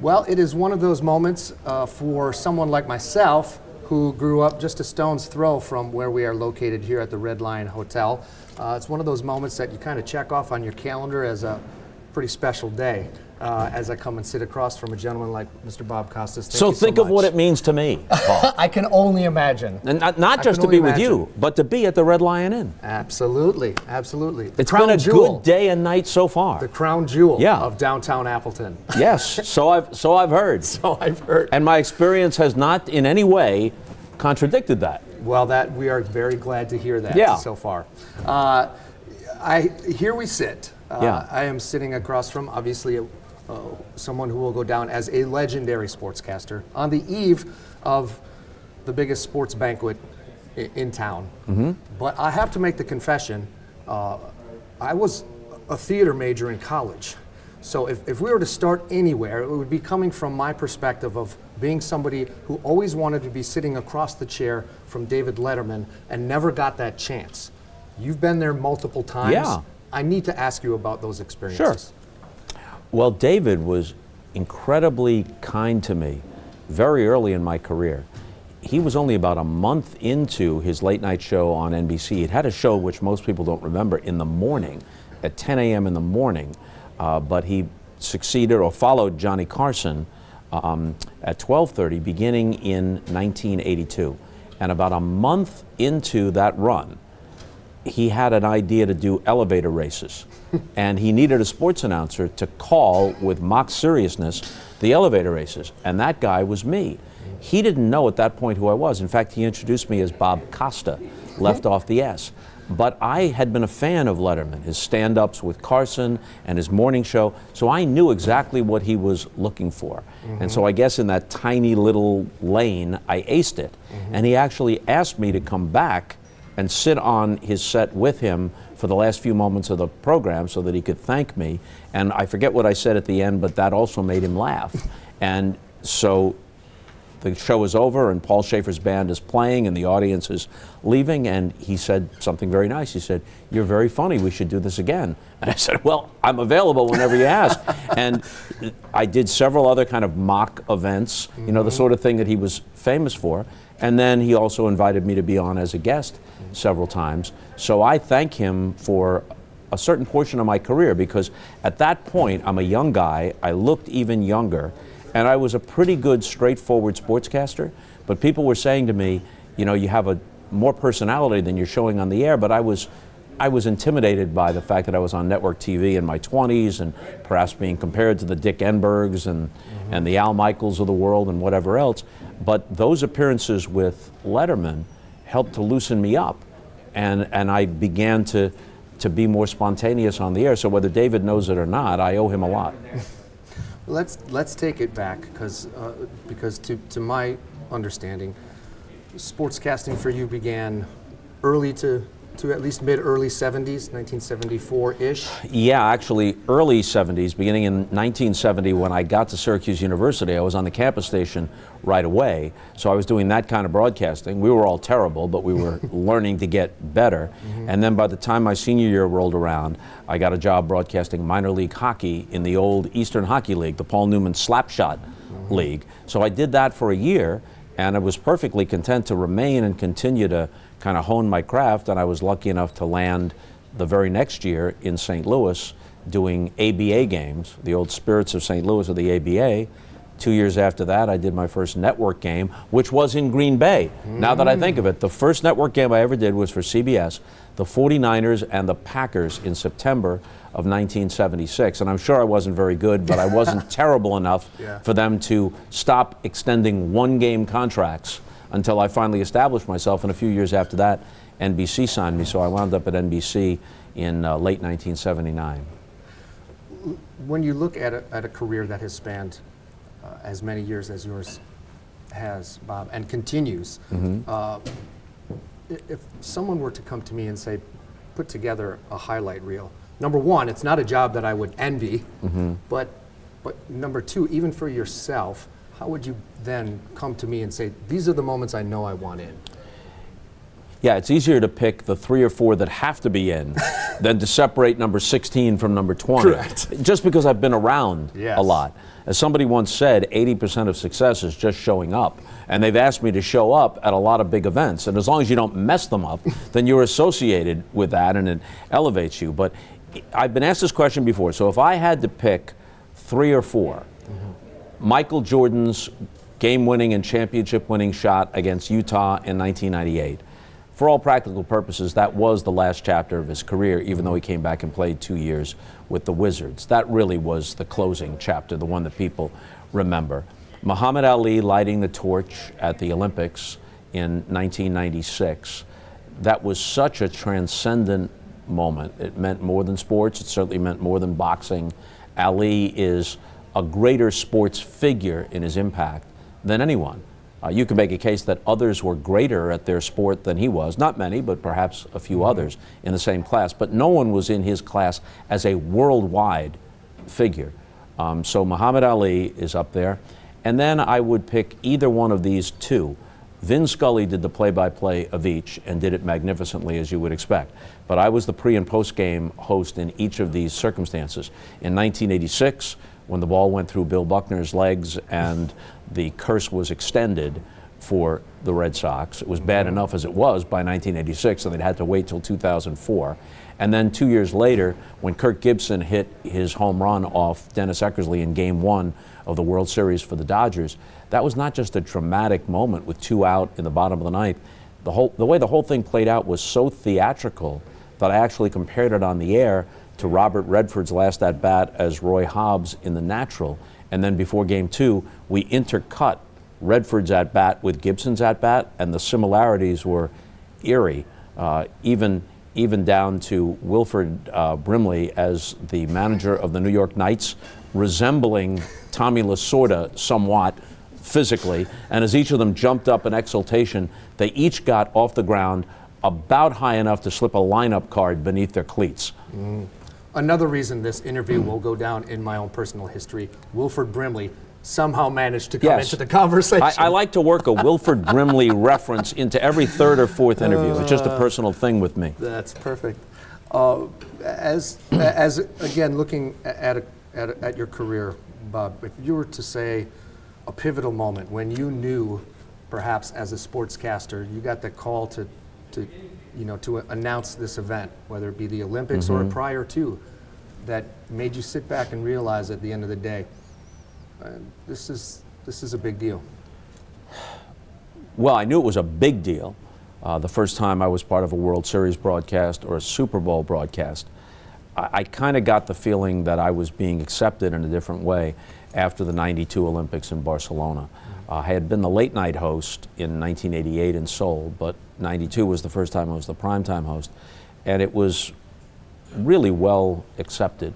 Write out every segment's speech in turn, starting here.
Well, it is one of those moments for someone like myself who grew up just a stone's throw from where we are located here at the Red Lion Hotel. It's one of those moments that you kind of check off on your calendar as a pretty special day. As I come and sit across from a gentleman like Mr. Bob Costas. So think of what it means to me, Paul. I can only imagine. And not just to be with you, but to be at the Red Lion Inn. Absolutely, absolutely. It's been a good day and night so far. The crown jewel of downtown Appleton. Yes, so I've heard. So I've heard. And my experience has not in any way contradicted that. Well, we are very glad to hear that so far. Here we sit. I am sitting across from, obviously, someone who will go down as a legendary sportscaster on the eve of the biggest sports banquet in town. Mm-hmm. But I have to make the confession, I was a theater major in college. So if we were to start anywhere, it would be coming from my perspective of being somebody who always wanted to be sitting across the chair from David Letterman and never got that chance. You've been there multiple times. Yeah. I need to ask you about those experiences. Sure. Well, David was incredibly kind to me very early in my career. He was only about a month into his late night show on NBC. It had a show which most people don't remember in the morning, at 10 a.m. in the morning, but he succeeded or followed Johnny Carson at 12:30 beginning in 1982. And about a month into that run, he had an idea to do elevator races. And he needed a sports announcer to call with mock seriousness the elevator races. And that guy was me. He didn't know at that point who I was. In fact, he introduced me as Bob Costa, left off the S. But I had been a fan of Letterman, his stand-ups with Carson and his morning show, so I knew exactly what he was looking for. Mm-hmm. And so I guess in that tiny little lane, I aced it. Mm-hmm. And he actually asked me to come back and sit on his set with him for the last few moments of the program so that he could thank me. And I forget what I said at the end, but that also made him laugh. And so the show is over and Paul Schaefer's band is playing and the audience is leaving, and he said something very nice. He said, "You're very funny, we should do this again." And I said, "Well, I'm available whenever you ask." And I did several other kind of mock events, you know, the sort of thing that he was famous for. And then he also invited me to be on as a guest several times. So I thank him for a certain portion of my career, because at that point, I'm a young guy, I looked even younger, and I was a pretty good, straightforward sportscaster. But people were saying to me, you know, you have a more personality than you're showing on the air. But I was intimidated by the fact that I was on network TV in my 20s and perhaps being compared to the Dick Enbergs and the Al Michaels of the world and whatever else. But those appearances with Letterman helped to loosen me up, and I began to be more spontaneous on the air. So whether David knows it or not, I owe him a lot. Let's take it back, because to my understanding, sportscasting for you began early to at least mid-early 70s, 1974-ish? Yeah, actually early 70s, beginning in 1970 when I got to Syracuse University. I was on the campus station right away, so I was doing that kind of broadcasting. We were all terrible, but we were learning to get better. Mm-hmm. And then by the time my senior year rolled around, I got a job broadcasting minor league hockey in the old Eastern Hockey League, the Paul Newman Slapshot League. So I did that for a year, and I was perfectly content to remain and continue to kind of hone my craft, and I was lucky enough to land the very next year in St. Louis doing ABA games, the old Spirits of St. Louis of the ABA. 2 years after that, I did my first network game, which was in Green Bay. Now that I think of it, the first network game I ever did was for CBS, the 49ers and the Packers in September of 1976. And I'm sure I wasn't very good, but I wasn't terrible enough for them to stop extending one-game contracts until I finally established myself. And a few years after that, NBC signed me, so I wound up at NBC in late 1979. When you look at a career that has spanned as many years as yours has, Bob, and continues, if someone were to come to me and say, put together a highlight reel, number one, it's not a job that I would envy, but number two, even for yourself, how would you then come to me and say, these are the moments I know I want in? Yeah, it's easier to pick the 3 or 4 that have to be in than to separate number 16 from number 20. Correct. Just because I've been around Yes. a lot. As somebody once said, 80% of success is just showing up. And they've asked me to show up at a lot of big events. And as long as you don't mess them up, then you're associated with that and it elevates you. But I've been asked this question before. So if I had to pick 3 or 4, Michael Jordan's game-winning and championship-winning shot against Utah in 1998. For all practical purposes, that was the last chapter of his career, even though he came back and played 2 years with the Wizards. That really was the closing chapter, the one that people remember. Muhammad Ali lighting the torch at the Olympics in 1996. That was such a transcendent moment. It meant more than sports. It certainly meant more than boxing. Ali is a greater sports figure in his impact than anyone. You can make a case that others were greater at their sport than he was. Not many, but perhaps a few others in the same class. But no one was in his class as a worldwide figure. So Muhammad Ali is up there. And then I would pick either one of these 2. Vin Scully did the play-by-play of each and did it magnificently, as you would expect. But I was the pre- and post-game host in each of these circumstances. In 1986, when the ball went through Bill Buckner's legs and the curse was extended for the Red Sox. It was bad enough as it was by 1986, and they'd had to wait till 2004. And then 2 years later, when Kirk Gibson hit his home run off Dennis Eckersley in Game 1 of the World Series for the Dodgers, that was not just a dramatic moment with 2 out in the bottom of the ninth. The way the whole thing played out was so theatrical that I actually compared it on the air to Robert Redford's last at-bat as Roy Hobbs in The Natural. And then before Game 2, we intercut Redford's at-bat with Gibson's at-bat, and the similarities were eerie, even down to Wilford Brimley as the manager of the New York Knights, resembling Tommy Lasorda somewhat physically. And as each of them jumped up in exultation, they each got off the ground about high enough to slip a lineup card beneath their cleats. Another reason this interview will go down in my own personal history, Wilford Brimley somehow managed to come into the conversation. I like to work a Wilford Brimley reference into every 3rd or 4th interview. It's just a personal thing with me. That's perfect. As again, looking at your career, Bob, if you were to say a pivotal moment when you knew, perhaps as a sportscaster, you got the call to announce this event, whether it be the Olympics or prior to, that made you sit back and realize at the end of the day, this is a big deal. Well, I knew it was a big deal the first time I was part of a World Series broadcast or a Super Bowl broadcast. I kind of got the feeling that I was being accepted in a different way after the '92 Olympics in Barcelona. I had been the late night host in 1988 in Seoul, but '92 was the first time I was the primetime host, and it was really well accepted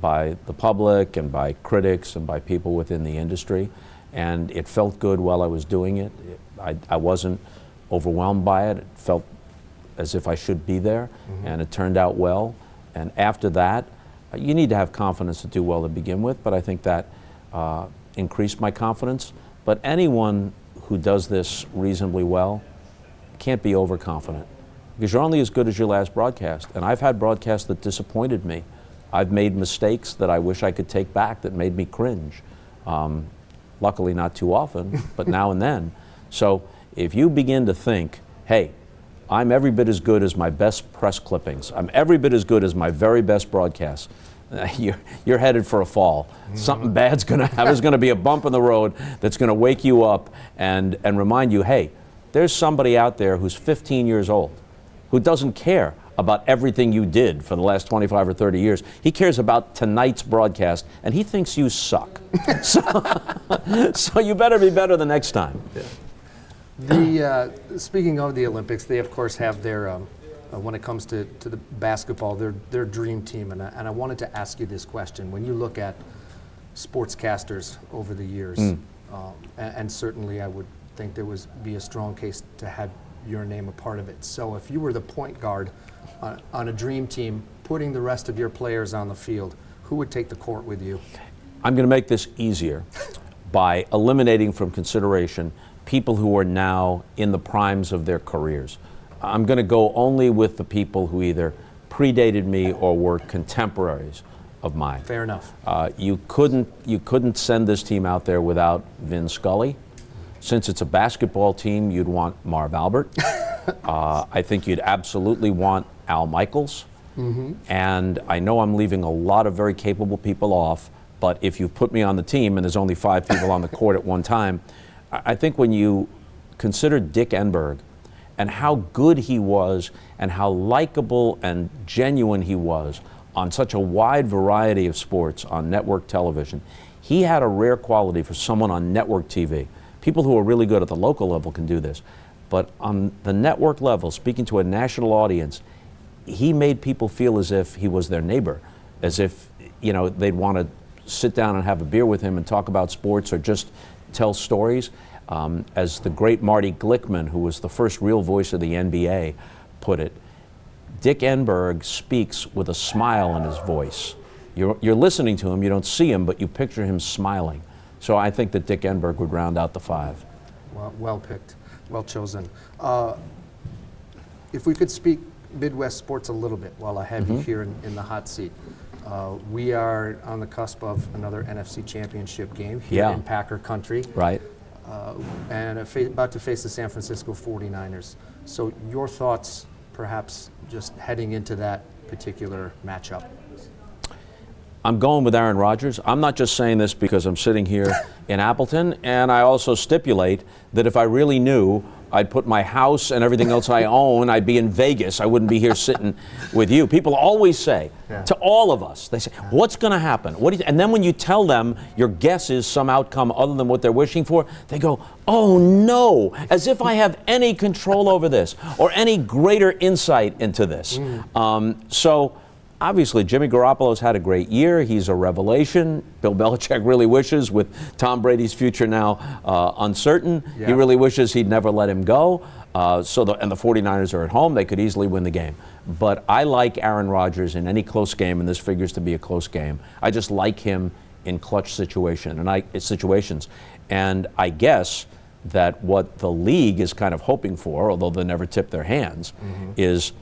by the public and by critics and by people within the industry, and it felt good while I was doing it. I wasn't overwhelmed by it. It felt as if I should be there, and it turned out well. And after that, you need to have confidence to do well to begin with, but I think that increased my confidence. But anyone who does this reasonably well can't be overconfident, because you're only as good as your last broadcast. And I've had broadcasts that disappointed me. I've made mistakes that I wish I could take back that made me cringe. Luckily not too often, but now and then. So if you begin to think, hey, I'm every bit as good as my best press clippings, I'm every bit as good as my very best broadcasts, you're headed for a fall. Something bad's going to happen. There's going to be a bump in the road that's going to wake you up and remind you, hey, there's somebody out there who's 15 years old who doesn't care about everything you did for the last 25 or 30 years. He cares about tonight's broadcast, and he thinks you suck. So you better be better the next time. Yeah. Speaking of the Olympics, they of course have their, when it comes to the basketball, their dream team. And I wanted to ask you this question. When you look at sportscasters over the years, and certainly I would think there would be a strong case to have your name a part of it. So if you were the point guard on a dream team, putting the rest of your players on the field, who would take the court with you? I'm going to make this easier by eliminating from consideration people who are now in the primes of their careers. I'm going to go only with the people who either predated me or were contemporaries of mine. Fair enough. You couldn't send this team out there without Vin Scully. Since it's a basketball team, you'd want Marv Albert. I think you'd absolutely want Al Michaels. And I know I'm leaving a lot of very capable people off, but if you put me on the team and there's only 5 people on the court at one time, I think when you consider Dick Enberg and how good he was and how likable and genuine he was on such a wide variety of sports on network television, he had a rare quality for someone on network TV. People who are really good at the local level can do this, but on the network level, speaking to a national audience, he made people feel as if he was their neighbor, as if, they'd want to sit down and have a beer with him and talk about sports or just tell stories. As the great Marty Glickman, who was the first real voice of the NBA, put it, Dick Enberg speaks with a smile in his voice. You're listening to him, you don't see him, but you picture him smiling. So I think that Dick Enberg would round out the 5. Well picked, well chosen. If we could speak Midwest sports a little bit while I have you here in the hot seat. We are on the cusp of another NFC Championship game here in Packer country. Right. And about to face the San Francisco 49ers. So your thoughts, perhaps, just heading into that particular matchup? I'm going with Aaron Rodgers. I'm not just saying this because I'm sitting here in Appleton, and I also stipulate that if I really knew, I'd put my house and everything else I own, I'd be in Vegas. I wouldn't be here sitting with you. People always say, to all of us, they say, what's going to happen? What do you and then when you tell them your guess is some outcome other than what they're wishing for, they go, oh no, as if I have any control over this or any greater insight into this. So obviously, Jimmy Garoppolo's had a great year. He's a revelation. Bill Belichick really wishes, with Tom Brady's future now uncertain, he really wishes he'd never let him go. And the 49ers are at home. They could easily win the game. But I like Aaron Rodgers in any close game, and this figures to be a close game. I just like him in clutch situations. And I guess that what the league is kind of hoping for, although they never tip their hands, is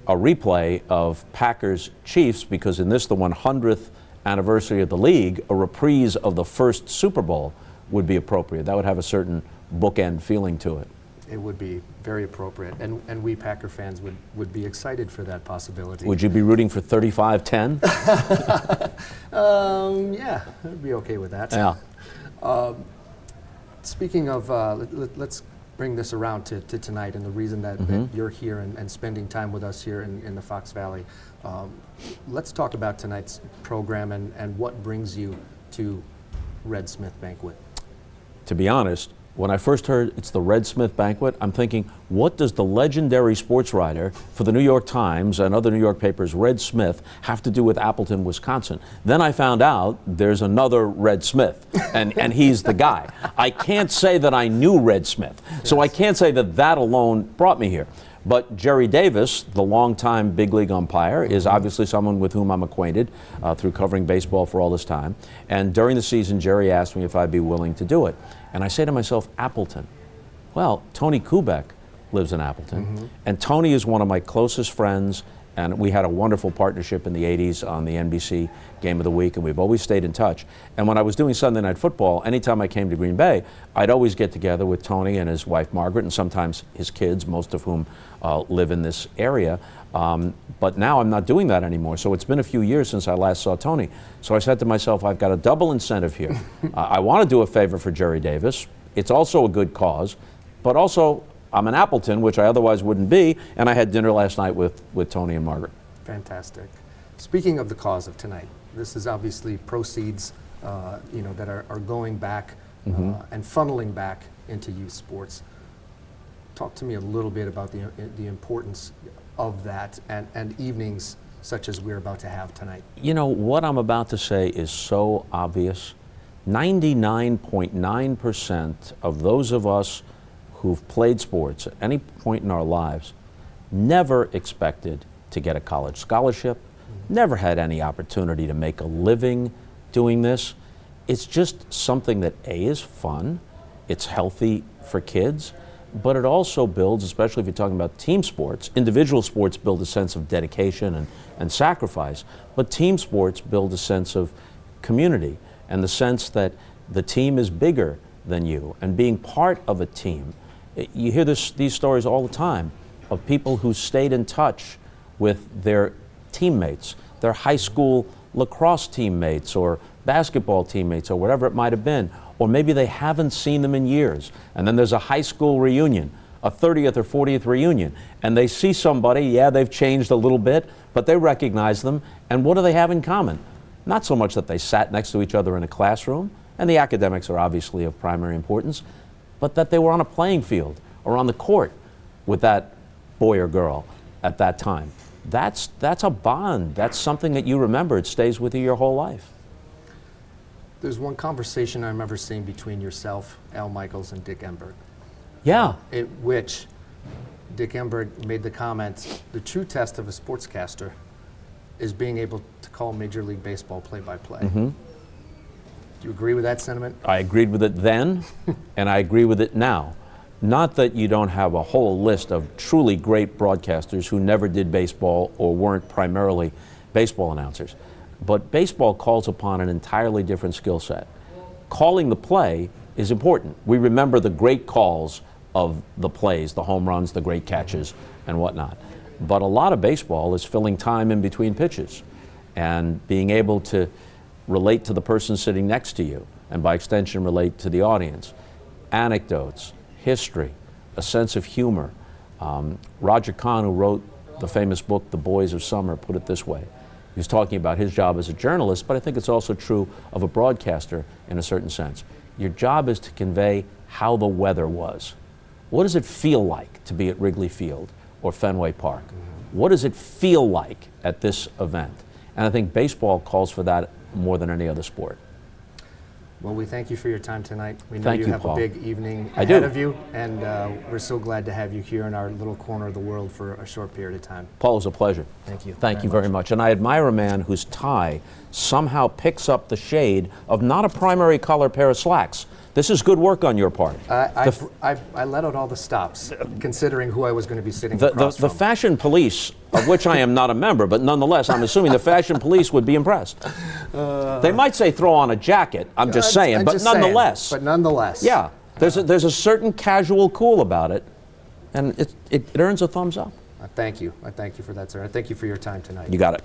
a replay of Packers Chiefs, because in this, the 100th anniversary of the league, a reprise of the first Super Bowl would be appropriate. That would have a certain bookend feeling to it. It would be very appropriate, and we Packer fans would be excited for that possibility. Would you be rooting for 35-10? Yeah, I'd be okay with that. Yeah. Speaking of, let's bring this around to tonight, and the reason that you're here and spending time with us here in the Fox Valley. Let's talk about tonight's program and what brings you to Red Smith Banquet. To be honest, when I first heard it's the Red Smith Banquet, I'm thinking, what does the legendary sports writer for the New York Times and other New York papers, Red Smith, have to do with Appleton, Wisconsin? Then I found out there's another Red Smith, and he's the guy. I can't say that I knew Red Smith, so I can't say that alone brought me here. But Jerry Davis, the longtime big league umpire, is obviously someone with whom I'm acquainted through covering baseball for all this time. And during the season, Jerry asked me if I'd be willing to do it. And I say to myself, Appleton. Well, Tony Kubek lives in Appleton. And Tony is one of my closest friends. And we had a wonderful partnership in the 80s on the NBC Game of the Week, and we've always stayed in touch. And when I was doing Sunday Night Football, anytime I came to Green Bay, I'd always get together with Tony and his wife Margaret, and sometimes his kids, most of whom live in this area. But now I'm not doing that anymore, so it's been a few years since I last saw Tony. So I said to myself, I've got a double incentive here. I want to do a favor for Jerry Davis. It's also a good cause, but also I'm in Appleton, which I otherwise wouldn't be, and I had dinner last night with Tony and Margaret. Fantastic. Speaking of the cause of tonight, this is obviously proceeds that are going back and funneling back into youth sports. Talk to me a little bit about the importance of that and evenings such as we're about to have tonight. You know, what I'm about to say is so obvious. 99.9% of those of us who've played sports at any point in our lives never expected to get a college scholarship, never had any opportunity to make a living doing this. It's just something that A, is fun, it's healthy for kids, but it also builds, especially if you're talking about team sports, individual sports build a sense of dedication and sacrifice, but team sports build a sense of community and the sense that the team is bigger than you, and being part of a team. You hear these stories all the time of people who stayed in touch with their teammates, their high school lacrosse teammates or basketball teammates or whatever it might have been, or maybe they haven't seen them in years, and then there's a high school reunion, a 30th or 40th reunion, and they see somebody, yeah, they've changed a little bit, but they recognize them, and what do they have in common? Not so much that they sat next to each other in a classroom, and the academics are obviously of primary importance, but that they were on a playing field or on the court with that boy or girl at that time. That's a bond. That's something that you remember. It stays with you your whole life. There's one conversation I remember seeing between yourself, Al Michaels, and Dick Enberg. Yeah. In which Dick Enberg made the comment, the true test of a sportscaster is being able to call Major League Baseball play-by-play. Do you agree with that sentiment? I agreed with it then, and I agree with it now. Not that you don't have a whole list of truly great broadcasters who never did baseball or weren't primarily baseball announcers, but baseball calls upon an entirely different skill set. Calling the play is important. We remember the great calls of the plays, the home runs, the great catches, and whatnot. But a lot of baseball is filling time in between pitches and being able to relate to the person sitting next to you, and by extension relate to the audience. Anecdotes, history, a sense of humor. Roger Kahn, who wrote the famous book, The Boys of Summer, put it this way. He was talking about his job as a journalist, but I think it's also true of a broadcaster in a certain sense. Your job is to convey how the weather was. What does it feel like to be at Wrigley Field or Fenway Park? What does it feel like at this event? And I think baseball calls for that more than any other sport. Well, we thank you for your time tonight. We know Thank you you, have Paul. a big evening I ahead do. of you, and we're so glad to have you here in our little corner of the world for a short period of time. Paul, it was a pleasure. Thank you. Thank you very much. And I admire a man whose tie somehow picks up the shade of not a primary color pair of slacks. This is good work on your part. I let out all the stops, considering who I was going to be sitting across The from. fashion police, of which I am not a member, but nonetheless, I'm assuming the fashion police would be impressed. They might say throw on a jacket, I'm just saying, but nonetheless. But nonetheless. Yeah, there's a certain casual cool about it, and it earns a thumbs up. Thank you. I thank you for that, sir. I thank you for your time tonight. You got it.